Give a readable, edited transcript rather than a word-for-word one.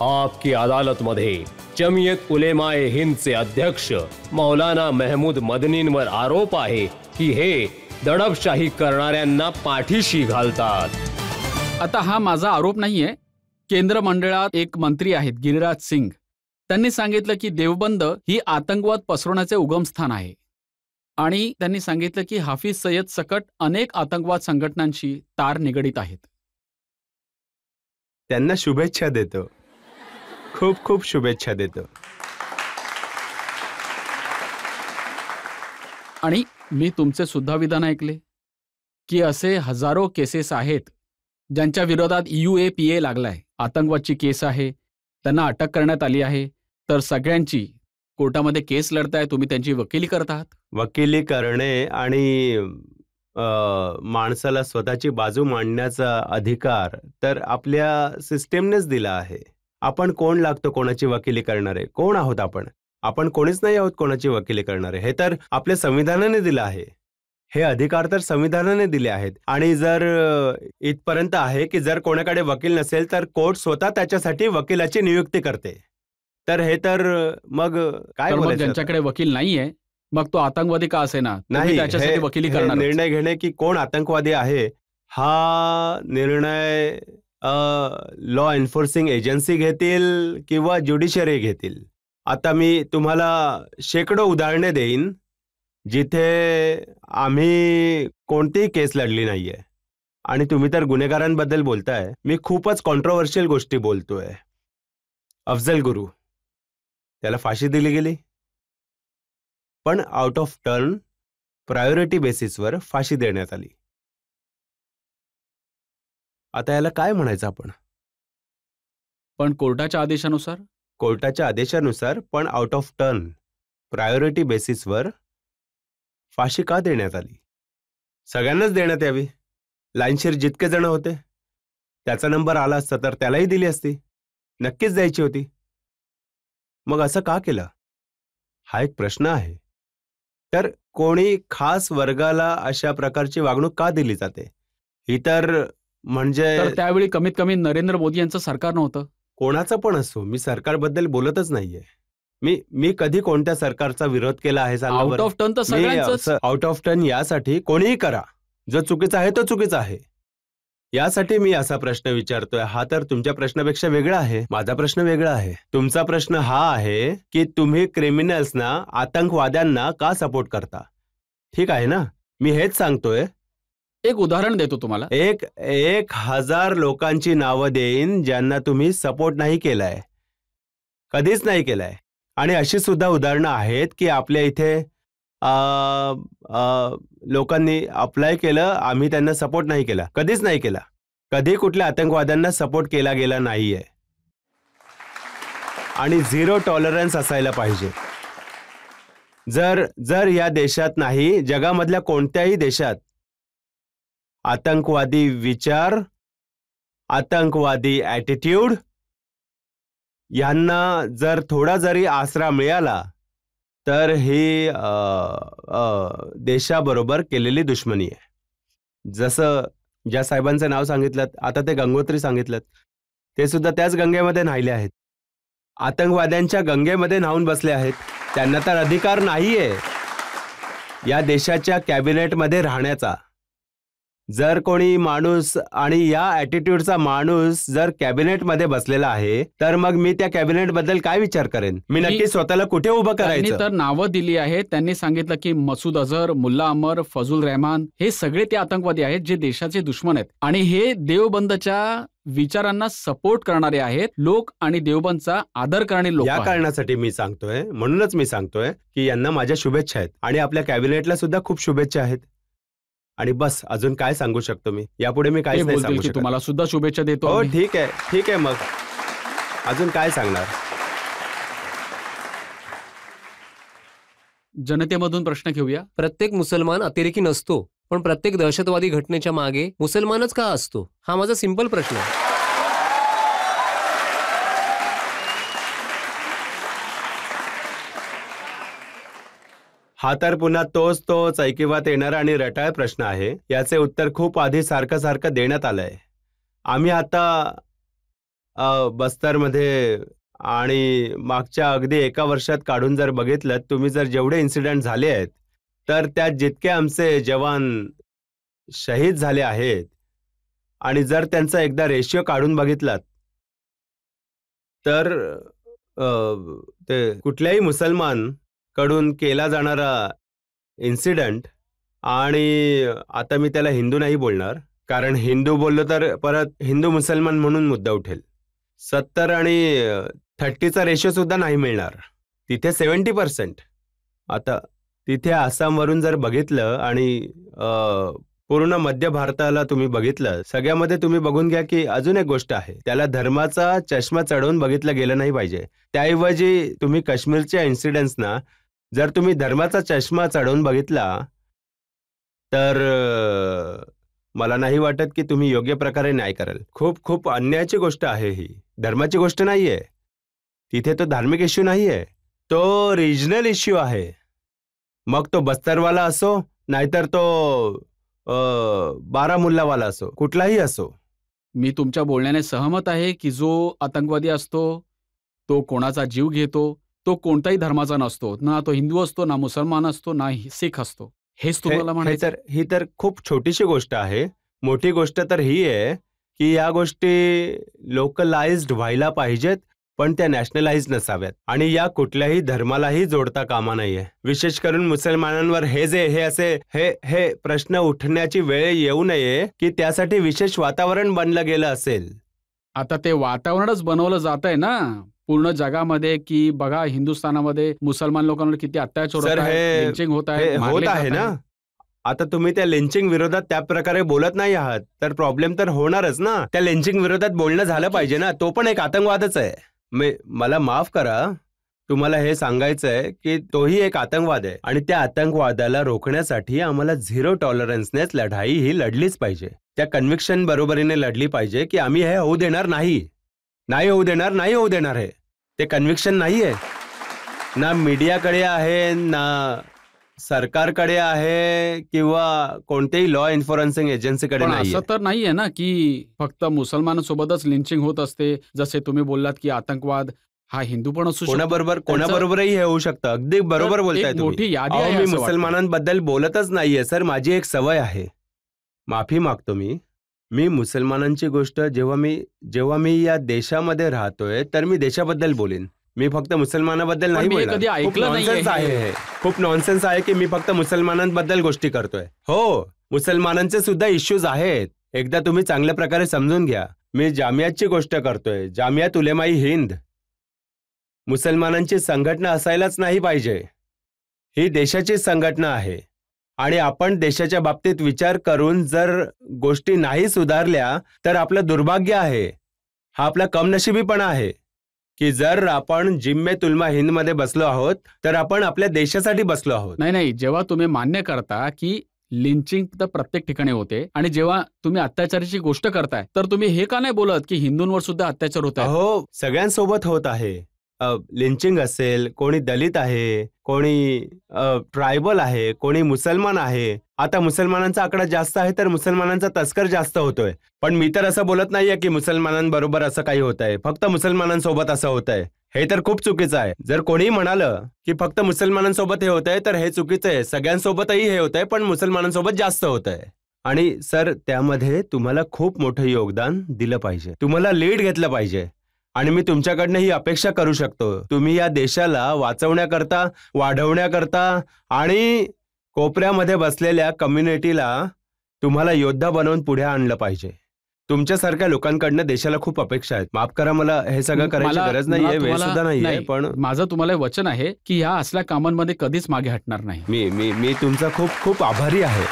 आपकी अदालत मध्ये जमियत उलेमाए हिंदचे अध्यक्ष मौलाना महमूद मदनींवर आरोप आहे की हे दडपशाही करणाऱ्यांना पाठीशी घालतात। आता हा माझा आरोप नाहीये। केंद्र मंडळात एक मंत्री आहेत गिरिराज सिंग, त्यांनी सांगितलं की देवबंद ही आतंकवाद पसरवण्याचे उगमस्थान आहे आणि त्यांनी सांगितलं की हाफिज सय्यद सकट अनेक आतंकवाद संघटनांशी तार निगडीत आहेत। त्यांना शुभेच्छा देतो, खूप खूप शुभेच्छा देतो। आणि मी तुमचे सुद्धा विधान ऐकले की असे हजारो केसेस आहेत ज्यांच्या विरोधात UAPA लागलाय, आतंकवादची केस आहे, त्यांना अटक करण्यात आली आहे, तर सगळ्यांची कोर्टामध्ये केस लढताय, तुम्ही त्यांची वकिली करत आहात। वकिली करणे आणि माणसाला स्वतःची बाजू मांडण्याचा अधिकार तर आपल्या सिस्टीमनेच दिला आहे। आपण कोण लागतो कोणाची वकिली करणारे? कोण आहोत आपण? आपण कोणीच नाही आहोत कोणाची वकिली करणारे। हे तर आपल्या संविधानाने दिलं आहे, हे अधिकार तर संविधानाने दिले आहेत। आणि जर इथपर्यंत आहे की जर कोणाकडे वकील नसेल तर कोर्ट स्वतः त्याच्यासाठी वकिलाची नियुक्ती करते, तर हे तर मग काय बोलायचं? ज्यांच्याकडे वकील नाहीये मग तो आतंकवादी का असेना, नाही, त्याच्यासाठी वकिली करणार। निर्णय घेणे की कोण आतंकवादी आहे हा निर्णय लॉ एन्फोर्सिंग एजन्सी घेतील किंवा ज्युडिशरी घेतील। आता मी तुम्हाला शेकडो उदाहरणे देईन जिथे आम्ही कोणतीही केस लढली नाहीये आणि तुम्ही तर गुन्हेगारांबद्दल बोलताय। मी खूपच कॉन्ट्रोवर्शियल गोष्टी बोलतोय। अफजल गुरु, त्याला फाशी दिली गेली, पण आउट ऑफ टर्न प्रायोरिटी बेसिसवर फाशी देण्यात आली। आता याला काय म्हणायचं आपण? पण कोर्टाच्या आदेशानुसार? कोर्टाच्या आदेशानुसार, पण आउट ऑफ टर्न प्रायोरिटी बेसिसवर फाशी का देण्यात आली? सगळ्यांनाच देण्यात यावी। लाईनशीर जितके जण होते त्याचा नंबर आला असता तर त्यालाही दिली असती, नक्कीच द्यायची होती। मग असं का केलं हा एक प्रश्न आहे। तर कोणी खास वर्गाला अशा प्रकारची वागणूक का दिली जाते ही तर म्हणजे त्यावेळी कमीत कमी नरेंद्र मोदी यांचं सरकार नव्हतं। कोणाचं पण असो, मी सरकारबद्दल बोलतच नाहीये। मी कधी कोणत्या सरकारचा विरोध केला आहे सांगा बरं? आउट ऑफ टर्न तर सगळ्यांचंच। आउट ऑफ टर्न यासाठी कोणीही करा, जो चुकीचा आहे तो चुकीचा आहे यासाठी मी असा प्रश्न विचारतोय। हा तर तुमच्या प्रश्नापेक्षा वेगळा आहे, माझा प्रश्न वेगळा आहे। तुमचा प्रश्न हा आहे की तुम्ही क्रिमिनल्सना, आतंकवाद्यांना का सपोर्ट करता, ठीक आहे ना? मी हेच सांगतोय। एक उदाहरण देतो तुम्हाला। 1000 लोकांची नावं देईन ज्यांना तुम्ही सपोर्ट नाही केलाय, कधीच नाही केलाय। आणि अशी सुद्धा उदाहरणं आहेत की आपल्या इथे लोकांनी अप्लाय केलं, आम्ही त्यांना सपोर्ट नाही केला, कधीच नाही केला। कधी कुठल्या आतंकवाद्यांना सपोर्ट केला गेला नाहीये। आणि झिरो टॉलरन्स असायला पाहिजे। जर या देशात नाही, जगामधल्या कोणत्याही देशात आतंकवादी विचार, आतंकवादी ॲटिट्यूड यांना जर थोडा जरी आसरा मिळाला तर ही देशाबरोबर केलेली दुश्मनी आहे। जसं ज्या साहेबांचं नाव सांगितलं, आता ते गंगोत्री सांगितलं, ते सुद्धा त्याच गंगेमध्ये न्हायले आहेत, आतंकवाद्यांच्या गंगेमध्ये न्हावून बसले आहेत। त्यांना तर अधिकार नाहीये या देशाच्या कॅबिनेटमध्ये राहण्याचा। जर कोणी माणूस आणि या ॲटिट्यूडचा माणूस जर कॅबिनेटमध्ये बसलेला आहे तर मग मी त्या कॅबिनेटबद्दल काय विचार करेन? मी नक्की स्वतःला कुठे उभं करायचं? त्यांनी तर नावं दिली आहेत। त्यांनी सांगितलं की मसूद अझहर, मुल्ला अमर, फजल रहमान हे सगळे ते आतंकवादी आहेत जे देशाचे दुश्मन आहेत आणि हे देवबंदच्या विचारांना सपोर्ट करणारे आहेत लोक आणि देवबंदचा आदर करणारे लोक। या कारणासाठी मी सांगतोय, म्हणूनच मी सांगतोय की यांना माझ्या शुभेच्छा आहेत आणि आपल्या कॅबिनेटला सुद्धा खूप शुभेच्छा आहेत। आणि बस अजून काय सांगू शकतो मी? यापुढे मी काहीच नाही सांगू शकत। तुम्हाला सुद्धा शुभेच्छा देतो। हो ठीक आहे मग अजून काय सांगणार? जनतेमधून प्रश्न घेऊया। प्रत्येक मुसलमान अतिरेकी नसतो, पण प्रत्येक दहशतवादी घटनेच्या मागे मुसलमानच का असतो? हा माझा सिंपल प्रश्न आहे। हा तर पुन्हा तोच ऐकिवात येणारा आणि रटाळ प्रश्न आहे। याचे उत्तर खूप आधी सारखं देण्यात आलंय। आम्ही आता बस्तरमध्ये आणि मागच्या अगदी 1 वर्षात काढून जर बघितलं, तुम्ही जर जेवढे इन्सिडेंट झाले आहेत, तर त्यात जितके आमचे जवान शहीद झाले आहेत आणि जर त्यांचा एकदा रेशिओ काढून बघितलात, तर ते कुठल्याही मुसलमान कडून केला जाणारा इन्सिडेंट, आणि आता मी त्याला हिंदू नाही बोलणार, कारण हिंदू बोललो तर परत हिंदू मुसलमान म्हणून मुद्दा उठेल. 70 आणि 30चा रेशो सुद्धा नाही मिळणार, तिथे 70%. आता तिथे आसामवरून जर बघितलं आणि पूर्ण मध्य भारताला तुम्ही बघितलं, सगळ्यामध्ये तुम्ही बघून घ्या की अजून एक गोष्ट आहे, त्याला धर्माचा चष्मा चढवून बघितलं गेलं नाही पाहिजे. त्याऐवजी तुम्ही काश्मीरच्या इन्सिडेंट्सना जर तुम्ही धर्माचा चष्मा चढवून बघितला, तर मला नाही वाटत की तुम्ही योग्य प्रकारे न्याय कराल. खूप खूप अन्यायाची गोष्ट आहे ही, धर्माची गोष्ट नाहीये. तिथे तो धार्मिक इश्यू नाहीये, तो रिजनल इश्यू आहे. मग तो बस्तरवाला असो, नाहीतर तो बारामुल्लावाला असो, कुठलाही असो. मी तुमच्या बोलण्याने सहमत आहे की जो आतंकवादी असतो तो कोणाचा जीव घेतो, तो कोणताही धर्माचा नसतो, ना तो हिंदू असतो, ना मुसलमान असतो, ना सिख असतो. हेच तुम्हाला म्हणायचं. ही तर खूप छोटीशी गोष्ट आहे. मोठी गोष्ट तर ही आहे की या गोष्टी लोकलाइज्ड व्हायला पाहिजेत, पण त्या नॅशनलाइज नसाव्यात आणि या कुठल्याही धर्मालाही जोडता कामा नाहीये. विशेष करून मुसलमानांवर हे प्रश्न उठण्याची वेळ येऊ नये की त्यासाठी विशेष वातावरण बनलं गेलं असेल. आता ते वातावरणच बनवलं जात आहे ना पूर्ण जगामध्ये, की बघा हिंदुस्थानामध्ये मुसलमान लोकांवर किती अत्याचार होत आहेत, लिंचिंग होत आहे, होत आहे ना. आता तुम्ही त्या लिंचिंग विरोधात त्या प्रकारे बोलत नाही आहात, तर प्रॉब्लेम तर होणारच ना. त्या लिंचिंग विरोधात बोलणं झालं पाहिजे ना. तो पण एक आतंकवादच आहे. मला माफ करा, तुम्हाला हे सांगायचंय की तोही एक आतंकवाद आहे आणि त्या आतंकवादाला रोखण्यासाठी आम्हाला 0 टॉलरन्सनेच लढाई ही लढलीच पाहिजे. त्या कन्व्हिक्शन बरोबरीने लढली पाहिजे की आम्ही हे होऊ देणार नाही, नाही होऊ देणार. हे ते कन्व्हिक्शन नाहीये ना, मीडियाकडे आहे ना सरकारकडे आहे किंवा कोणतेही लॉ एन्फोर्सिंग एजन्सीकडे नाही. असं तर नाहीये ना की फक्त मुसलमानांसोबतच लिंचिंग होत असते. जसे तुम्ही बोललात की आतंकवाद हा हिंदू पण असू शकतो, कोणाबरोबरही हे होऊ शकतं. अगदी बरोबर बोलताय तुम्ही. मोठी यादी आहे. मी मुसलमानांबद्दल बोलतच नाहीये सर, माझी एक सवय आहे. माफी मागतो मी मुसलमानांची गोष्ट जेव्हा मी या देशामध्ये राहतोय तर मी देशाबद्दल बोलेन. मी फक्त मुसलमानाबद्दल नाही बोलणार. कधी ऐकलं नाही. खूप नॉनसेन्स आहे की मी फक्त मुसलमानांबद्दल गोष्टी करतोय. हो, मुसलमानांचे सुद्धा इश्यूज आहेत. एकदा तुम्ही चांगल्या प्रकारे समजून घ्या. मी जामियातची गोष्ट करतोय, जामियात उलेमाई हिंद. मुसलमानांची संघटना असायलाच नाही पाहिजे. ही देशाची संघटना आहे आणि आपण देशाच्या बाबतीत विचार करून जर गोष्टी नाही सुधारल्या तर आपलं दुर्भाग्य आहे. हा आपला कमनशिबीपणा आहे की जर आपण जिम्मेत उलमा हिंदमध्ये बसलो आहोत तर आपण आपल्या देशासाठी बसलो आहोत. नाही, जेव्हा तुम्ही मान्य करता की लिंचिंग तर प्रत्येक ठिकाणी होते आणि जेव्हा तुम्ही अत्याचाराची गोष्ट करताय तर तुम्ही हे का नाही बोलत की हिंदूंवर सुद्धा अत्याचार होत आहे? हो, सगळ्यांसोबत होत आहे. लिंचिंग असेल, कोणी दलित आहे, कोणी ट्रायबल आहे, कोणी मुसलमान आहे. आता मुसलमानांचा आकडा जास्त आहे तर मुसलमानांचा तस्कर जास्त होतोय. पण मी तर असं बोलत नाहीये की मुसलमानांबरोबर असं काही होत आहे, फक्त मुसलमानांसोबत असं होत आहे. हे तर खूप चुकीचं आहे. जर कोणी म्हणालं की फक्त मुसलमानांसोबत हे होत आहे तर हे चुकीचं आहे. सगळ्यांसोबतही हे होत आहे, पण मुसलमानांसोबत जास्त होत आहे. आणि सर, त्यामध्ये तुम्हाला खूप मोठं योगदान दिलं पाहिजे, तुम्हाला लीड घेतलं पाहिजे. आणि मी तुमच्याकडनं ही अपेक्षा करू शकतो. तुम्ही या देशाला वाचवण्याकरता, वाढवण्याकरता आणि कोपऱ्यामध्ये बसलेल्या कम्युनिटीला तुम्हाला योद्धा बनवून पुढे आणलं पाहिजे. तुमच्यासारख्या लोकांकडनं देशाला खूप अपेक्षा आहेत. माफ करा, मला हे सगळं करायची गरज नाहीये, वेळ सुद्धा नाहीये, पण माझं तुम्हाला वचन आहे की ह्या असल्या कामांमध्ये कधीच मागे हटणार नाही. मी तुमचा खूप खूप आभारी आहे.